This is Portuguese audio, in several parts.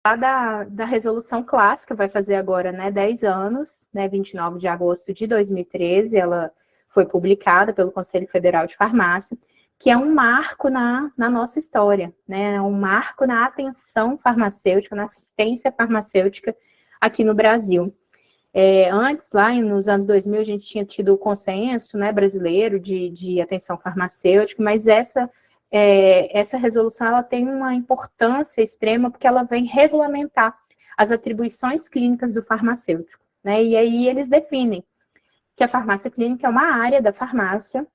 da resolução clássica, vai fazer agora, né, 10 anos, né, 29 de agosto de 2013, ela foi publicada pelo Conselho Federal de Farmácia, que é um marco na nossa história, né, um marco na atenção farmacêutica, na assistência farmacêutica aqui no Brasil. Antes, lá nos anos 2000, a gente tinha tido o consenso, né, brasileiro de atenção farmacêutica, mas essa resolução ela tem uma importância extrema porque ela vem regulamentar as atribuições clínicas do farmacêutico, né? E aí eles definem que a farmácia clínica é uma área da farmácia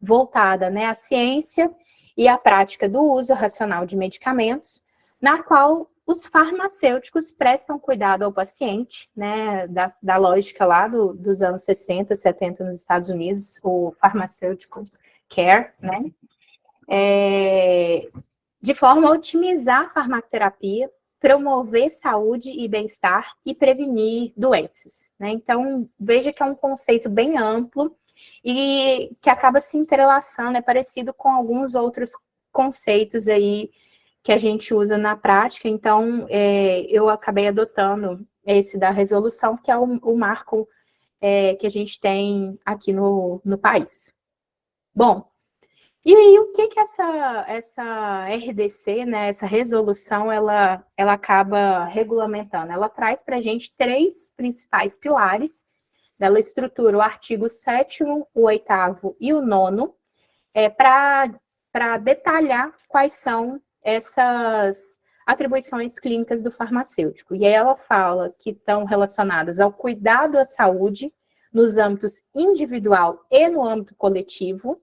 voltada, né, à ciência e à prática do uso racional de medicamentos, na qual os farmacêuticos prestam cuidado ao paciente, né, da lógica lá dos anos 60, 70 nos Estados Unidos, o pharmaceutical care, né, de forma a otimizar a farmacoterapia, promover saúde e bem-estar e prevenir doenças, né? Então, veja que é um conceito bem amplo e que acaba se entrelaçando, é parecido com alguns outros conceitos aí que a gente usa na prática. Então, eu acabei adotando esse da resolução, que é o marco que a gente tem aqui no país. Bom, e aí, o que essa RDC, né, essa resolução, ela acaba regulamentando? Ela traz para a gente 3 principais pilares. Ela estrutura o artigo 7º, o 8º e o 9º, para detalhar quais são essas atribuições clínicas do farmacêutico. E aí ela fala que estão relacionadas ao cuidado à saúde nos âmbitos individual e no âmbito coletivo,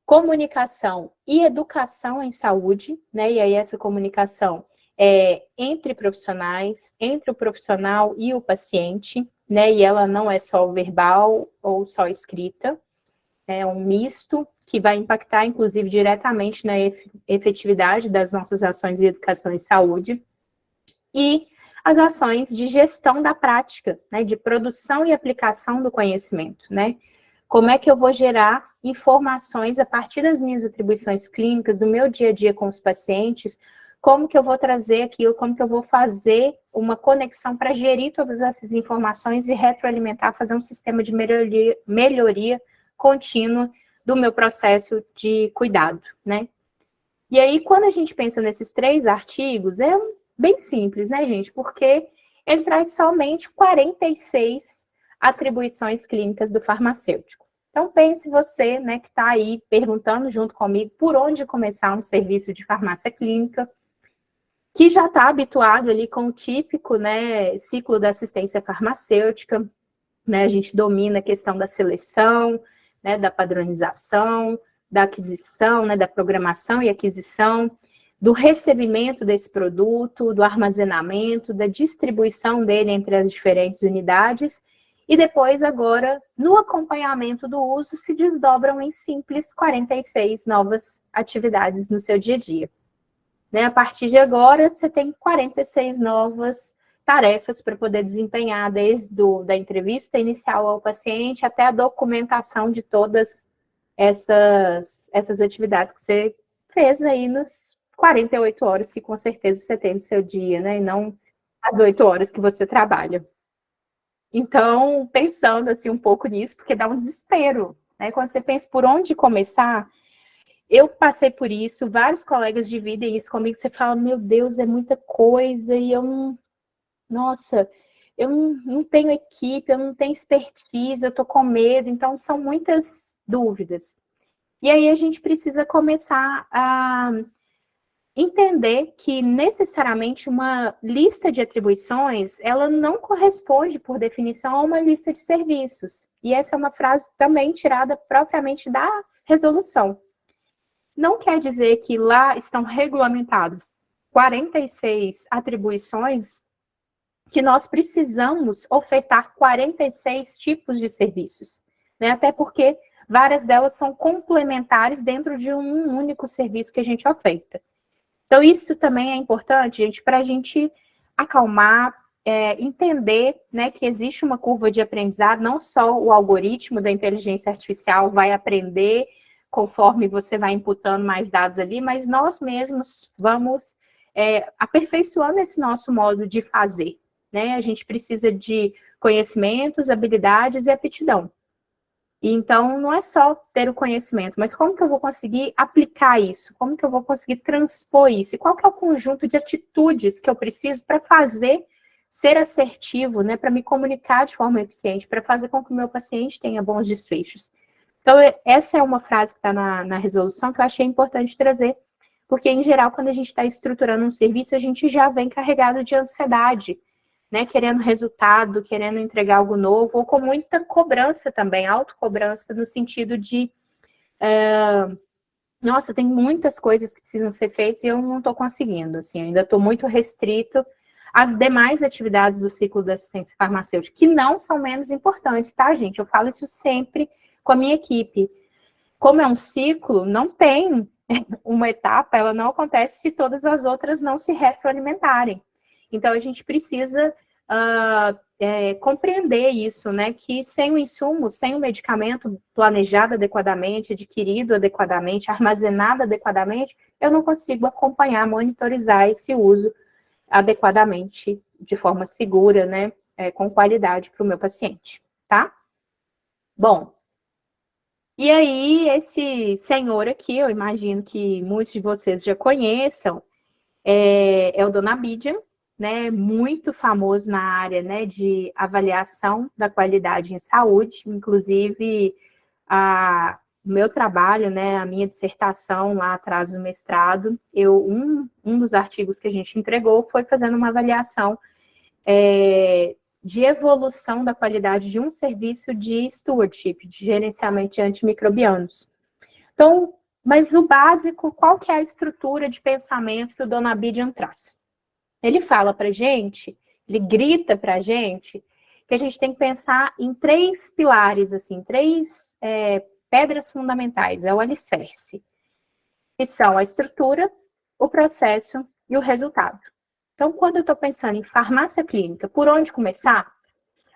comunicação e educação em saúde, né? E aí essa comunicação é entre profissionais, entre o profissional e o paciente, né? E ela não é só verbal ou só escrita, é um misto que vai impactar, inclusive, diretamente na efetividade das nossas ações de educação em saúde e as ações de gestão da prática, né? De produção e aplicação do conhecimento, né? Como é que eu vou gerar informações a partir das minhas atribuições clínicas, do meu dia a dia com os pacientes, como que eu vou trazer aquilo, como que eu vou fazer uma conexão para gerir todas essas informações e retroalimentar, fazer um sistema de melhoria contínua do meu processo de cuidado, né? E aí, quando a gente pensa nesses 3 artigos, é bem simples, né, gente? Porque ele traz somente 46 atribuições clínicas do farmacêutico. Então, pense você, né, que está aí perguntando junto comigo por onde começar um serviço de farmácia clínica, que já está habituado ali com o típico, né, ciclo da assistência farmacêutica, né, a gente domina a questão da seleção, né, da padronização, da aquisição, né, da programação e aquisição, do recebimento desse produto, do armazenamento, da distribuição dele entre as diferentes unidades, e depois, agora, no acompanhamento do uso, se desdobram em simples 46 novas atividades no seu dia a dia. Né? A partir de agora, você tem 46 novas tarefas para poder desempenhar, desde da entrevista inicial ao paciente até a documentação de todas essas atividades que você fez aí nos 48 horas que com certeza você tem no seu dia, né? E não as 8 horas que você trabalha. Então, pensando assim um pouco nisso, porque dá um desespero, né? Quando você pensa por onde começar, eu passei por isso, vários colegas dividem isso comigo, você fala, meu Deus, é muita coisa, e eu não, nossa, eu não tenho equipe, eu não tenho expertise, eu tô com medo, então são muitas dúvidas. E aí a gente precisa começar a entender que necessariamente uma lista de atribuições, ela não corresponde, por definição, a uma lista de serviços. E essa é uma frase também tirada propriamente da resolução. Não quer dizer que lá estão regulamentadas 46 atribuições que nós precisamos ofertar 46 tipos de serviços, né? Até porque várias delas são complementares dentro de um único serviço que a gente oferta. Então, isso também é importante, gente, para a gente acalmar, entender, né, que existe uma curva de aprendizado, não só o algoritmo da inteligência artificial vai aprender conforme você vai imputando mais dados ali, mas nós mesmos vamos aperfeiçoando esse nosso modo de fazer, né? A gente precisa de conhecimentos, habilidades e aptidão. Então, não é só ter o conhecimento, mas como que eu vou conseguir aplicar isso? Como que eu vou conseguir transpor isso? E qual que é o conjunto de atitudes que eu preciso para fazer ser assertivo, né? Para me comunicar de forma eficiente, para fazer com que o meu paciente tenha bons desfechos. Então, essa é uma frase que está na resolução que eu achei importante trazer, porque, em geral, quando a gente está estruturando um serviço, a gente já vem carregado de ansiedade, né, querendo resultado, querendo entregar algo novo, ou com muita cobrança também, autocobrança, no sentido de, nossa, tem muitas coisas que precisam ser feitas e eu não estou conseguindo, assim, ainda estou muito restrito às demais atividades do ciclo da assistência farmacêutica, que não são menos importantes, tá, gente? Eu falo isso sempre com a minha equipe. Como é um ciclo, não tem uma etapa, ela não acontece se todas as outras não se retroalimentarem. Então, a gente precisa compreender isso, né? Que sem o insumo, sem o medicamento planejado adequadamente, adquirido adequadamente, armazenado adequadamente, eu não consigo acompanhar, monitorizar esse uso adequadamente, de forma segura, né? Com qualidade para o meu paciente, tá? Bom, e aí, esse senhor aqui, eu imagino que muitos de vocês já conheçam, é o Dona Abidjan, né, muito famoso na área, né, de avaliação da qualidade em saúde, inclusive o meu trabalho, né, a minha dissertação lá atrás do mestrado, um dos artigos que a gente entregou foi fazendo uma avaliação de evolução da qualidade de um serviço de stewardship, de gerenciamento de antimicrobianos. Então, mas o básico, qual que é a estrutura de pensamento que o Dona Abidjan traz? Ele fala para a gente, ele grita para a gente, que a gente tem que pensar em 3 pilares, assim, 3 pedras fundamentais, é o alicerce, que são a estrutura, o processo e o resultado. Então, quando eu estou pensando em farmácia clínica, por onde começar?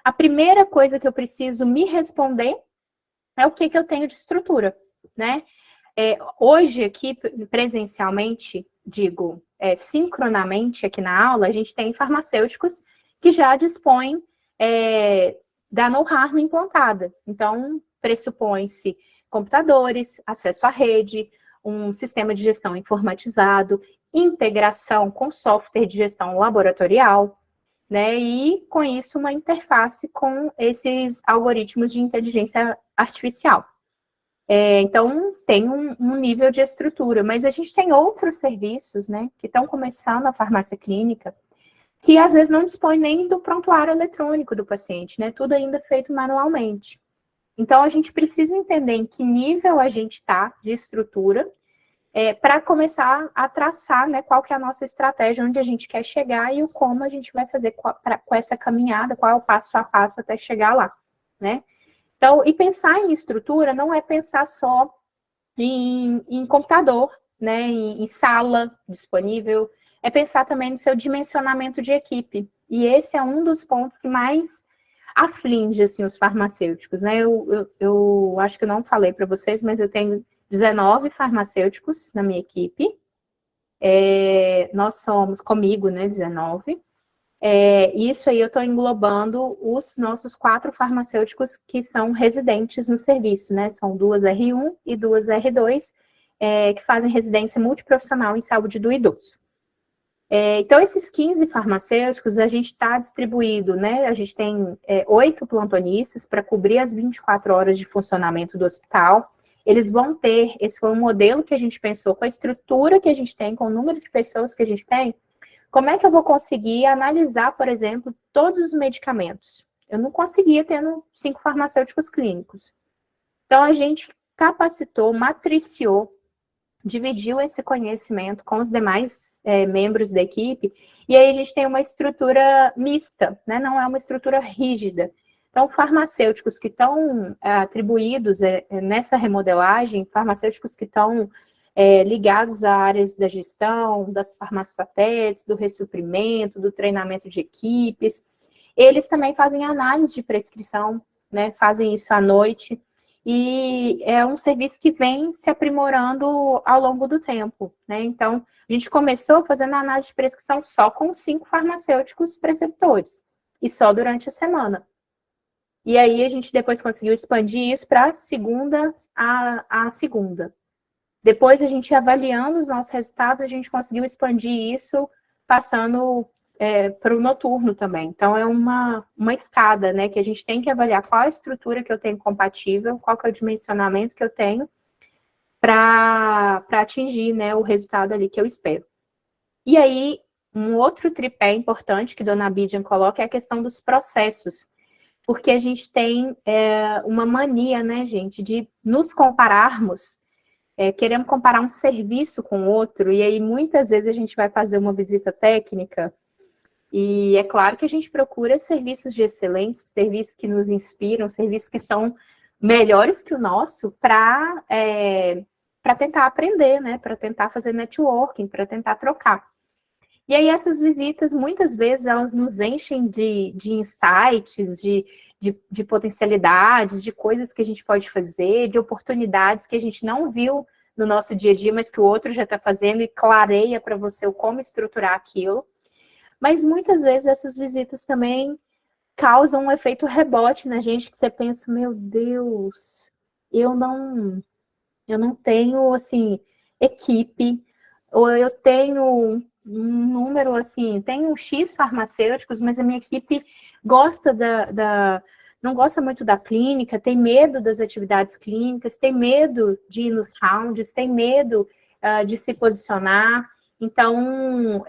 A primeira coisa que eu preciso me responder é o que eu tenho de estrutura, né? Hoje, aqui, presencialmente, digo, sincronamente aqui na aula, a gente tem farmacêuticos que já dispõem da no-harm implantada. Então, pressupõe-se computadores, acesso à rede, um sistema de gestão informatizado, integração com software de gestão laboratorial, né? E, com isso, uma interface com esses algoritmos de inteligência artificial. Então, tem um nível de estrutura, mas a gente tem outros serviços, né, que estão começando a farmácia clínica, que às vezes não dispõe nem do prontuário eletrônico do paciente, né, tudo ainda feito manualmente. Então, a gente precisa entender em que nível a gente está de estrutura, para começar a traçar, né, qual que é a nossa estratégia, onde a gente quer chegar e o como a gente vai fazer com essa caminhada, qual é o passo a passo até chegar lá, né? Então, e pensar em estrutura não é pensar só em computador, né, em sala disponível, é pensar também no seu dimensionamento de equipe. E esse é um dos pontos que mais aflige, assim, os farmacêuticos, né? Eu acho que eu não falei para vocês, mas eu tenho 19 farmacêuticos na minha equipe. Nós somos, comigo, né, 19. Isso aí eu estou englobando os nossos 4 farmacêuticos que são residentes no serviço, né? São 2 R1 e 2 R2, que fazem residência multiprofissional em saúde do idoso. Então, esses 15 farmacêuticos, a gente está distribuído, né? A gente tem 8 plantonistas para cobrir as 24 horas de funcionamento do hospital. Eles vão ter, esse foi um modelo que a gente pensou, com a estrutura que a gente tem, com o número de pessoas que a gente tem, como é que eu vou conseguir analisar, por exemplo, todos os medicamentos? Eu não conseguia tendo 5 farmacêuticos clínicos. Então, a gente capacitou, matriciou, dividiu esse conhecimento com os demais membros da equipe, e aí a gente tem uma estrutura mista, né? Não é uma estrutura rígida. Então, farmacêuticos que estão atribuídos nessa remodelagem, farmacêuticos que estão ligados a áreas da gestão, das farmácias satélites, do ressuprimento, do treinamento de equipes, eles também fazem análise de prescrição, né? Fazem isso à noite, e é um serviço que vem se aprimorando ao longo do tempo, né? Então, a gente começou fazendo a análise de prescrição só com 5 farmacêuticos preceptores, e só durante a semana. E aí a gente depois conseguiu expandir isso para segunda a segunda. Depois a gente avaliando os nossos resultados, a gente conseguiu expandir isso passando para o noturno também. Então é uma escada, né? Que a gente tem que avaliar qual a estrutura que eu tenho compatível, qual que é o dimensionamento que eu tenho para atingir, né, o resultado ali que eu espero. E aí, um outro tripé importante que Dona Bidian coloca é a questão dos processos. Porque a gente tem uma mania, né, gente, de nos compararmos, queremos comparar um serviço com outro, e aí muitas vezes a gente vai fazer uma visita técnica, e é claro que a gente procura serviços de excelência, serviços que nos inspiram, serviços que são melhores que o nosso para tentar aprender, né, para tentar fazer networking, para tentar trocar. E aí essas visitas, muitas vezes, elas nos enchem de insights, de potencialidades, de coisas que a gente pode fazer, de oportunidades que a gente não viu no nosso dia a dia, mas que o outro já está fazendo e clareia para você o como estruturar aquilo. Mas muitas vezes essas visitas também causam um efeito rebote na gente, que você pensa, meu Deus, eu não tenho, assim, equipe, ou eu tenho um número, assim, tenho X farmacêuticos, mas a minha equipe gosta não gosta muito da clínica, tem medo das atividades clínicas, tem medo de ir nos rounds, tem medo de se posicionar. Então,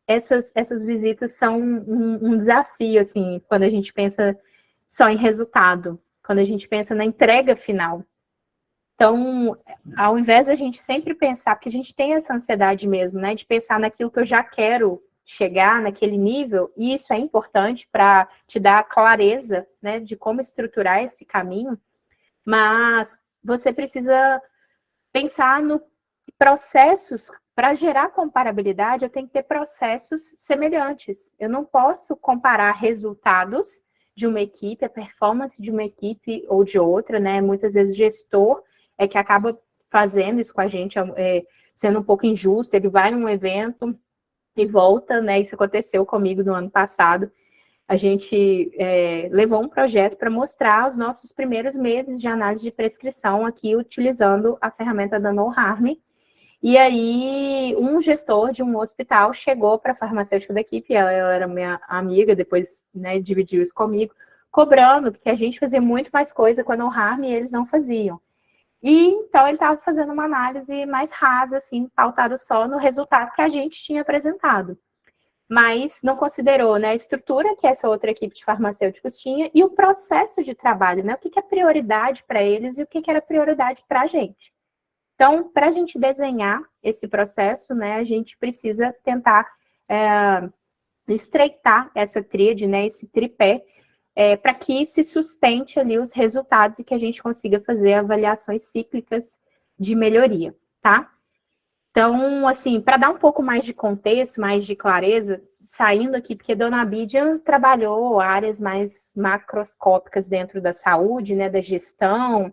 essas visitas são um desafio, assim, quando a gente pensa só em resultado, quando a gente pensa na entrega final. Então, ao invés da gente sempre pensar, porque a gente tem essa ansiedade mesmo, né, de pensar naquilo que eu já quero chegar, naquele nível, e isso é importante para te dar clareza, né, de como estruturar esse caminho, mas você precisa pensar no processos, para gerar comparabilidade, eu tenho que ter processos semelhantes. Eu não posso comparar resultados de uma equipe, a performance de uma equipe ou de outra, né, muitas vezes o gestor é que acaba fazendo isso com a gente, sendo um pouco injusto, ele vai num evento e volta, né, isso aconteceu comigo no ano passado, a gente levou um projeto para mostrar os nossos primeiros meses de análise de prescrição aqui, utilizando a ferramenta da No Harm, e aí um gestor de um hospital chegou para a farmacêutica da equipe, ela era minha amiga, depois, né, dividiu isso comigo, cobrando, porque a gente fazia muito mais coisa com a No Harm e eles não faziam. E então ele estava fazendo uma análise mais rasa, assim, pautada só no resultado que a gente tinha apresentado. Mas não considerou, né, a estrutura que essa outra equipe de farmacêuticos tinha e o processo de trabalho, né? O que é prioridade para eles e o que era prioridade para a gente. Então, para a gente desenhar esse processo, né, a gente precisa tentar estreitar essa tríade, né, esse tripé, para que se sustente ali os resultados e que a gente consiga fazer avaliações cíclicas de melhoria, tá? Então, assim, para dar um pouco mais de contexto, mais de clareza, saindo aqui, porque Dona Bidian trabalhou áreas mais macroscópicas dentro da saúde, né, da gestão,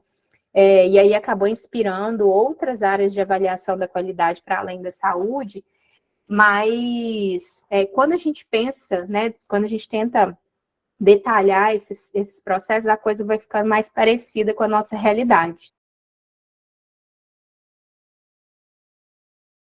e aí acabou inspirando outras áreas de avaliação da qualidade para além da saúde, mas quando a gente pensa, né, quando a gente tenta detalhar esses processos, a coisa vai ficando mais parecida com a nossa realidade.